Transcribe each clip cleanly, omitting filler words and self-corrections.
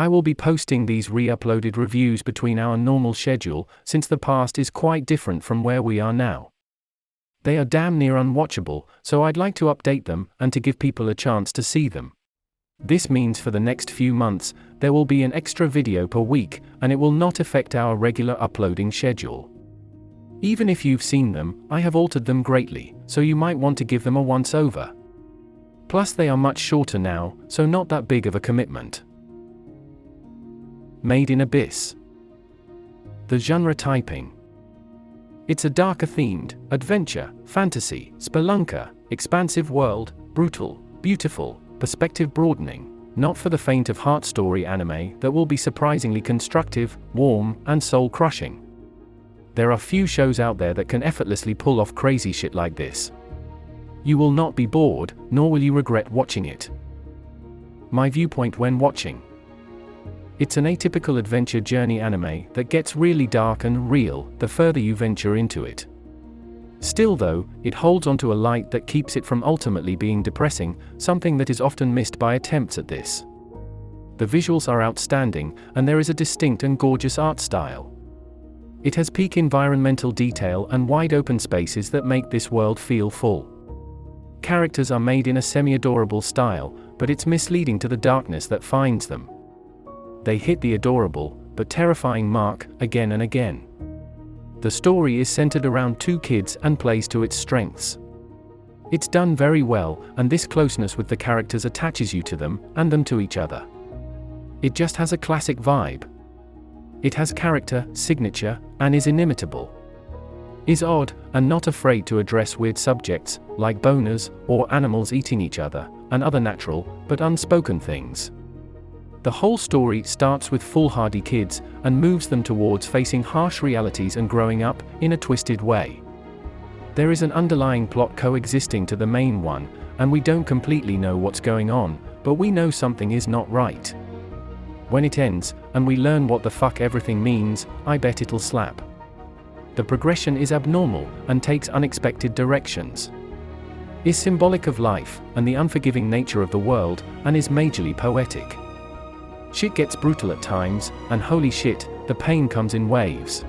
I will be posting these re-uploaded reviews between our normal schedule, since the past is quite different from where we are now. They are damn near unwatchable, so I'd like to update them, and to give people a chance to see them. This means for the next few months, there will be an extra video per week, and it will not affect our regular uploading schedule. Even if you've seen them, I have altered them greatly, so you might want to give them a once-over. Plus they are much shorter now, so not that big of a commitment. Made in Abyss. The genre typing. It's a darker themed, adventure, fantasy, spelunker, expansive world, brutal, beautiful, perspective broadening, not for the faint of heart story anime that will be surprisingly constructive, warm, and soul crushing. There are few shows out there that can effortlessly pull off crazy shit like this. You will not be bored, nor will you regret watching it. My viewpoint when watching. It's an atypical adventure journey anime that gets really dark and real the further you venture into it. Still though, it holds onto a light that keeps it from ultimately being depressing, something that is often missed by attempts at this. The visuals are outstanding, and there is a distinct and gorgeous art style. It has peak environmental detail and wide open spaces that make this world feel full. Characters are made in a semi-adorable style, but it's misleading to the darkness that finds them. They hit the adorable, but terrifying mark, again and again. The story is centered around two kids and plays to its strengths. It's done very well, and this closeness with the characters attaches you to them, and them to each other. It just has a classic vibe. It has character, signature, and is inimitable. Is odd, and not afraid to address weird subjects, like boners, or animals eating each other, and other natural, but unspoken things. The whole story starts with foolhardy kids, and moves them towards facing harsh realities and growing up, in a twisted way. There is an underlying plot coexisting to the main one, and we don't completely know what's going on, but we know something is not right. When it ends, and we learn what the fuck everything means, I bet it'll slap. The progression is abnormal, and takes unexpected directions. Is symbolic of life, and the unforgiving nature of the world, and is majorly poetic. Shit gets brutal at times, and holy shit, the pain comes in waves.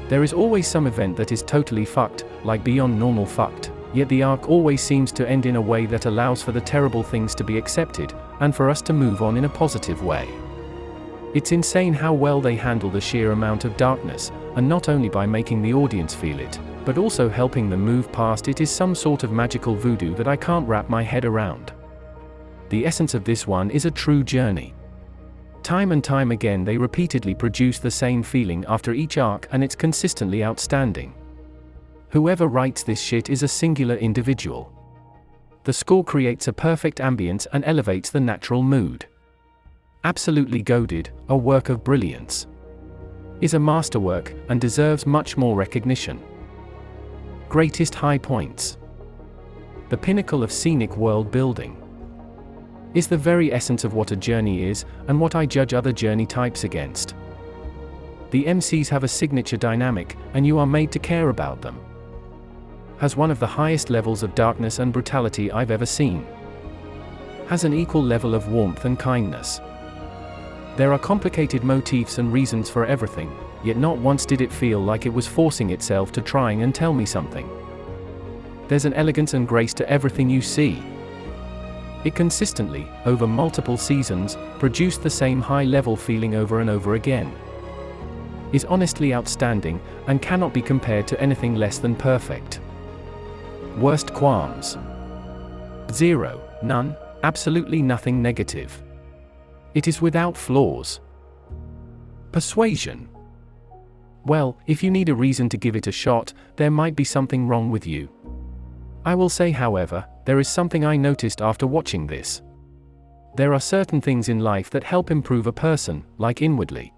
There is always some event that is totally fucked, like beyond normal fucked, yet the arc always seems to end in a way that allows for the terrible things to be accepted, and for us to move on in a positive way. It's insane how well they handle the sheer amount of darkness, and not only by making the audience feel it, but also helping them move past it is some sort of magical voodoo that I can't wrap my head around. The essence of this one is a true journey. Time and time again they repeatedly produce the same feeling after each arc, and it's consistently outstanding. Whoever writes this shit is a singular individual. The score creates a perfect ambience and elevates the natural mood. Absolutely goated, a work of brilliance. Is a masterwork, and deserves much more recognition. Greatest high points. The pinnacle of scenic world building. Is the very essence of what a journey is, and what I judge other journey types against. The MCs have a signature dynamic, and you are made to care about them. Has one of the highest levels of darkness and brutality I've ever seen. Has an equal level of warmth and kindness. There are complicated motifs and reasons for everything, yet not once did it feel like it was forcing itself to trying and tell me something. There's an elegance and grace to everything you see. It consistently, over multiple seasons, produced the same high-level feeling over and over again. Is honestly outstanding, and cannot be compared to anything less than perfect. Worst qualms? Zero, none, absolutely nothing negative. It is without flaws. Persuasion? Well, if you need a reason to give it a shot, there might be something wrong with you. I will say, however, there is something I noticed after watching this. There are certain things in life that help improve a person, like inwardly.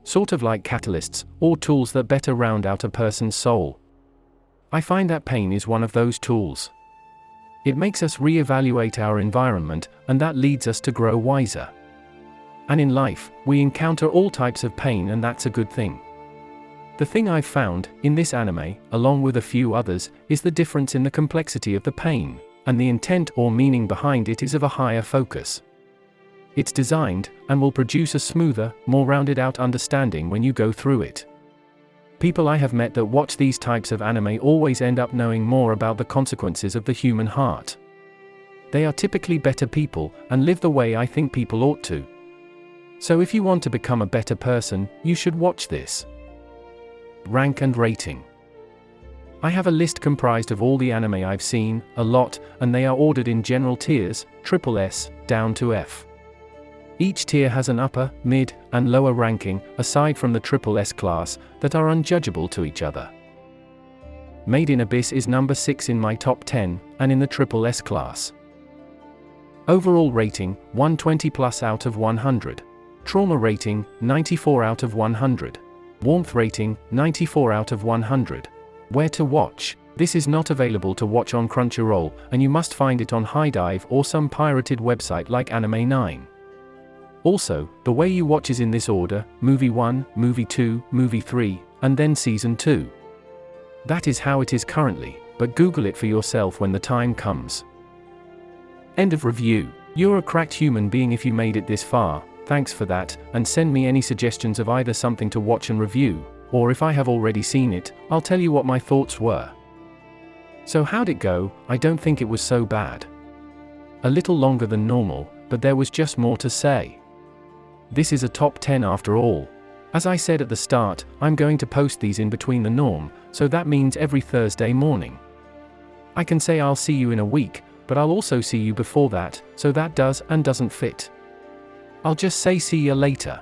Sort of like catalysts, or tools that better round out a person's soul. I find that pain is one of those tools. It makes us re-evaluate our environment, and that leads us to grow wiser. And in life, we encounter all types of pain, and that's a good thing. The thing I've found, in this anime, along with a few others, is the difference in the complexity of the pain, and the intent or meaning behind it is of a higher focus. It's designed, and will produce a smoother, more rounded out understanding when you go through it. People I have met that watch these types of anime always end up knowing more about the consequences of the human heart. They are typically better people, and live the way I think people ought to. So if you want to become a better person, you should watch this. Rank and rating. I have a list comprised of all the anime I've seen, a lot, and they are ordered in general tiers, SSS, down to F. Each tier has an upper, mid, and lower ranking, aside from the SSS class, that are unjudgeable to each other. Made in Abyss is number 6 in my top 10, and in the SSS class. Overall rating, 120 plus out of 100. Trauma rating, 94 out of 100. Warmth rating, 94 out of 100. Where to watch? This is not available to watch on Crunchyroll, and you must find it on HiDive or some pirated website like Anime 9. Also, the way you watch is in this order: Movie 1, Movie 2, Movie 3, and then Season 2. That is how it is currently, but Google it for yourself when the time comes. End of review. You're a cracked human being if you made it this far, thanks for that, and send me any suggestions of either something to watch and review, or if I have already seen it, I'll tell you what my thoughts were. So how'd it go? I don't think it was so bad. A little longer than normal, but there was just more to say. This is a top 10 after all. As I said at the start, I'm going to post these in between the norm, so that means every Thursday morning. I can say I'll see you in a week, but I'll also see you before that, so that does and doesn't fit. I'll just say see ya later.